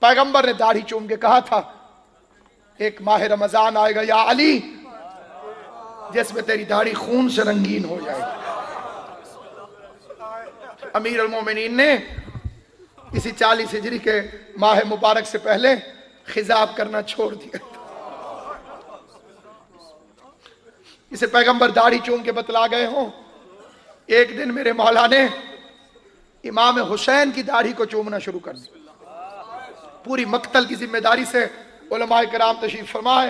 पैगंबर ने दाढ़ी चूम के कहा था एक माह रमजान आएगा या अली जिसमें तेरी दाढ़ी खून से रंगीन हो जाएगी। अमीर अल मोमिनीन ने इसी 40 हिजरी के माह मुबारक से पहले खिजाब करना छोड़ दिया। इसे पैगंबर दाढ़ी चूम के बतला गए हों। एक दिन मेरे मौला ने इमाम हुसैन की दाढ़ी को चूमना शुरू कर दिया। पूरी मक्तल की जिम्मेदारी से उलमाए कराम तशरीफ फरमाए,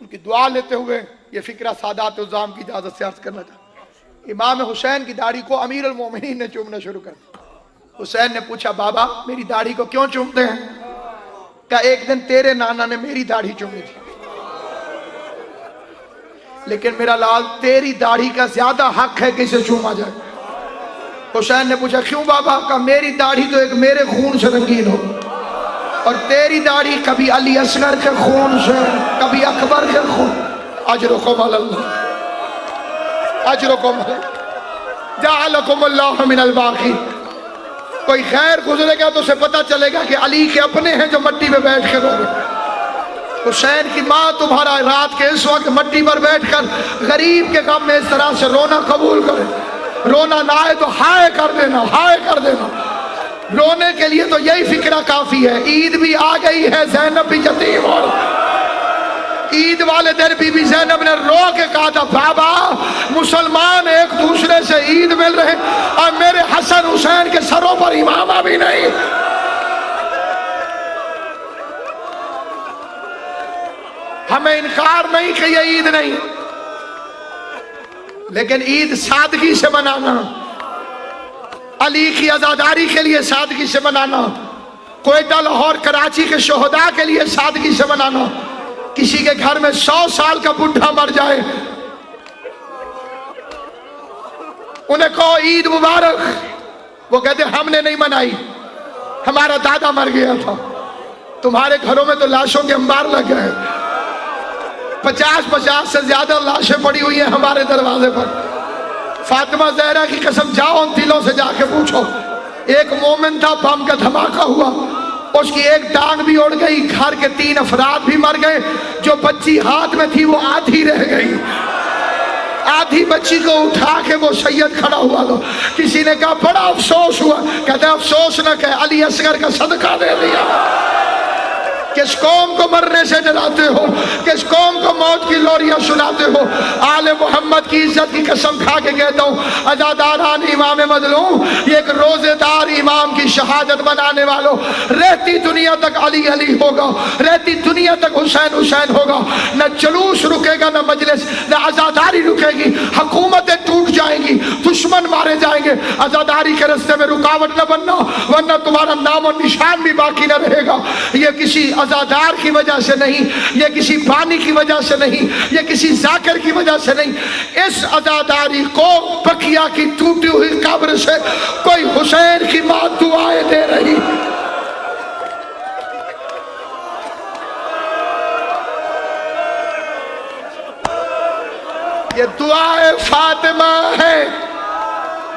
उनकी दुआ लेते हुए ये फिक्रा सादात उज़्ज़ाम की इजाजत से अर्ज करना चाहता। इमाम हुसैन की दाढ़ी को अमीर अल मोमिनीन ने चूमना शुरू कर दिया। हुसैन ने पूछा, बाबा मेरी दाढ़ी को क्यों चूमते हैं? क्या एक दिन तेरे नाना ने मेरी दाढ़ी चूमी थी, लेकिन मेरा लाल तेरी दाढ़ी का ज्यादा हक है कि इसे चूमा जाए। हुसैन ने पूछा क्यों बाबा? का मेरी दाढ़ी तो एक मेरे खून से रंगीन हो और तेरी दाढ़ी कभी अली असगर के खून से, कभी अकबर के खून। अजरुकुम अल्लाह, अजरुकुम जअलकुमुल्लाहु मिनल बाकी। कोई खैर गुजरेगा तो उसे पता चलेगा कि अली के अपने हैं जो मट्टी में बैठ कर रो रहे। हुसैन की माँ तुम्हारा रात के इस वक्त मट्टी पर बैठकर गरीब के गम में इस तरह से रोना कबूल करे। रोना ना आए तो हाय कर देना, हाय कर देना। रोने के लिए तो यही फिक्रा काफी है। ईद भी आ गई है, ज़ैनब भी यतीम, और ईद वाले दिन बीबी ज़ैनब ने रो के कहा था, बाबा मुसलमान एक दूसरे से ईद मिल रहे और मेरे हसन हुसैन के सरों पर इमामा भी नहीं। हमें इनकार नहीं कि ये ईद नहीं, लेकिन ईद सादगी से मनाना, अली की आजादारी के लिए सादगी से मनाना, कोयटा लाहौर कराची के शोहदा के लिए सादगी से मनाना। किसी के घर में 100 साल का बुढ़ा मर जाए, उन्हें कहो ईद मुबारक, वो कहते हमने नहीं मनाई, हमारा दादा मर गया था। तुम्हारे घरों में तो लाशों के अंबार लग गए। 50 से ज्यादा लाशें पड़ी हुई हैं हमारे दरवाजे पर। फातिमा ज़हरा की कसम, जाओ उन दिलों से जाके पूछो। एक मोमिन था, बम का धमाका हुआ, उसकी एक टांग भी उड़ गई, घर के 3 अफराद भी मर गए। जो बच्ची हाथ में थी वो आधी रह गई। आधी बच्ची को उठा के वो सैयद खड़ा हुआ तो किसी ने कहा बड़ा अफसोस हुआ। कहते अफसोस न कहे, अली असगर का सदका दे दिया। किस कौम को मरने से डराते हो, किस कौम को मौत की लोरियां सुनाते हो? आले मोहम्मद की इज्जत की कसम खा के कहता हूँ, अज़ादारान इमाम मज़लूम, ये एक रोजेदार इमाम की शहादत बनाने वालों, रहती दुनिया तक अली अली होगा, रहती दुनिया तक हुसैन हुसैन होगा। न जुलूस रुकेगा, न मजलिस, न आज़ादारी रुकेगी। हुकूमतें टूट जाएंगी, दुश्मन मारे जाएंगे। आज़ादारी के रास्ते में रुकावट न बनना, वरना तुम्हारा नाम और निशान भी बाकी न रहेगा। ये किसी आज़ादार की वजह से नहीं, ये किसी बानी की वजह से नहीं, ये किसी जाकिर की वजह से नहीं। इस आज़ादारी को बकिया की टूटी हुई कब्र से कोई हुसैन की मां दुआएं दे रही। ये दुआए फातिमा है,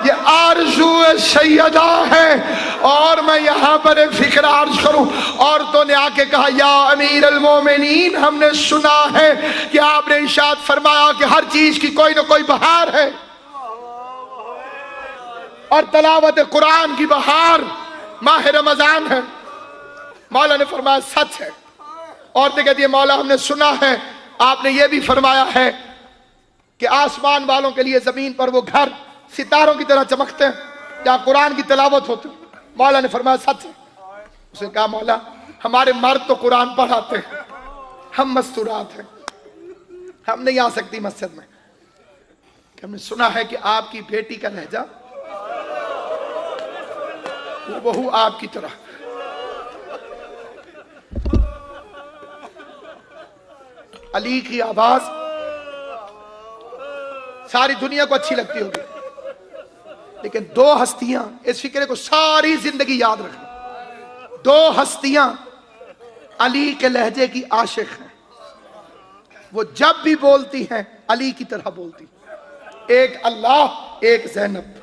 ये आरज़ू सैयदा है। और मैं यहाँ पर एक फिक्र अर्ज करूँ, औरतों ने आके कहा या अमीर अल मोमिनीन, हमने सुना है कि आपने इरशाद फरमाया कि हर चीज की कोई ना कोई बहार है, और तलावत कुरान की बहार माह रमजान है। मौला ने फरमाया सच है। औरतें कहती है मौला हमने सुना है, आपने ये भी फरमाया है कि आसमान वालों के लिए जमीन पर वो घर सितारों की तरह चमकते हैं जहाँ कुरान की तिलावत होती। मौला ने फरमाया सच है। उसने कहा मौला हमारे मर्द तो कुरान पढ़ाते हैं, हम मस्तूरात हैं, हम नहीं आ सकती मस्जिद में। हमने सुना है कि आपकी बेटी का लहजा बहू आपकी तरह। अली की आवाज सारी दुनिया को अच्छी लगती होगी, लेकिन 2 हस्तियां इस फिक्रे को सारी जिंदगी याद रखना। 2 हस्तियां अली के लहजे की आशिक हैं। वो जब भी बोलती हैं अली की तरह बोलती, एक अल्लाह एक ज़ैनब।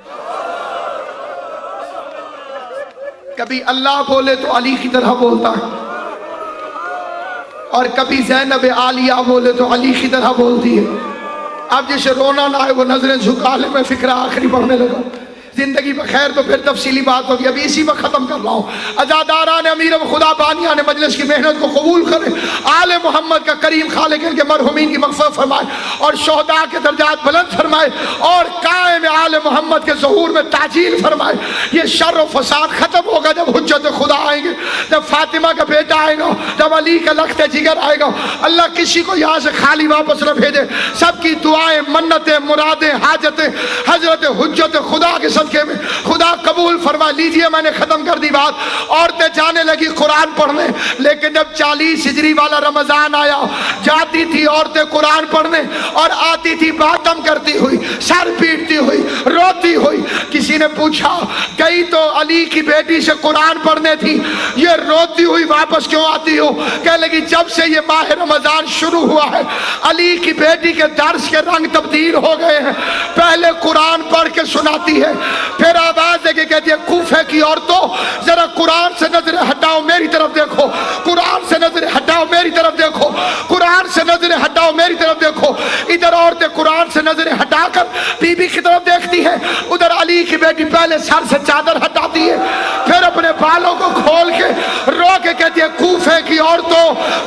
कभी अल्लाह बोले तो अली की तरह बोलता है, اور کبھی زینب عالیہ بولے تو علی کی طرح بولتی ہے. اب جسے رونا نہ آئے وہ نظریں جھکا لے. میں فکرہ آخری پڑھنے لگا. زندگی بخیر تو پھر تفصیلی بات ہوگی, ابھی اسی میں ختم کر رہا ہوں. عزاداران امیر خدا بانیان مجلس کی محنت کو قبول کرے. آل محمد کا کریم خالق ان کے مرحومین کی مغفرت فرمائے اور شہداء کے درجات بلند فرمائے اور قائم آل محمد کے ظہور میں تعجیل فرمائے. یہ شر و فساد ختم ہوگا جب حجت خدا آئیں گے, جب فاطمہ کا بیٹا آئے گا, جب علی کا لخت جگر آئے گا. اللہ کسی کو یہاں سے خالی واپس نہ بھیجے. سب کی دعائیں, منتیں, مرادیں, حاجتیں حضرت حجت خدا کے صدقے میں خدا قبول فرما لیجئے. میں نے ختم کر دی بات. عورتیں جانے لگی قرآن پڑھنے, لیکن جب 40 ہجری والا رمضان آیا جاتی تھی عورتیں قرآن پڑھنے اور آتی تھی ماتم کرتی ہوئی, سر پیٹتی ہوئی, روتی ہوئی. کسی نے پوچھا گئی تو علی کی بیٹی سے قرآن پڑھنے تھی, یہ روتی ہوئی واپس کیوں آتی ہو؟ کہنے لگی جب سے یہ ماہ رمضان شروع ہوا ہے علی کی بیٹی کے درس کے رنگ تبدیل ہو گئے ہیں. پہلے قرآن پڑھ کے سناتی ہے, پھر آواز دے کے کہتی ہے کوفے کی عورتوں ذرا قرآن سے نظر ہٹاؤ میری طرف دیکھو, قرآن سے نظر ہٹاؤ میری طرف دیکھو, قرآن سے نظر ہٹاؤ میری طرف دیکھو. ادھر عورتیں قرآن سے نظر ہٹا کر بی بی کی طرف دیکھتی ہے, ادھر علی کی بیٹی پہلے سر سے چادر ہٹاتی ہے, پھر اپنے بالوں کو کھول کے رو کے کہتی ہے کوفے کی عورتوں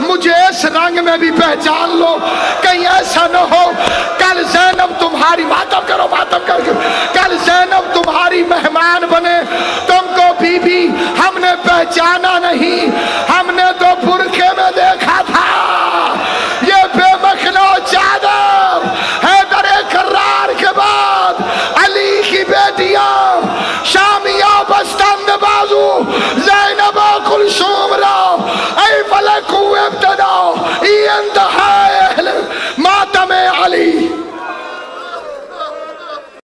مجھے اس رنگ میں بھی پہچان لو, کہیں ایسا نہ ہو کل زینب تمہاری ماتم کرو, ماتم کر کے کل زینب تمہاری مہمان بنے, تم کو بی بی ہم نے پہچانا نہیں, ہم نے تو برقعے میں دیکھا تھا. یہ بے مخلو چادر حیدر کرار کے بعد علی کی بیٹیاں شامیہ بستند بازو زینب کلثوم را ای فلک ابتدا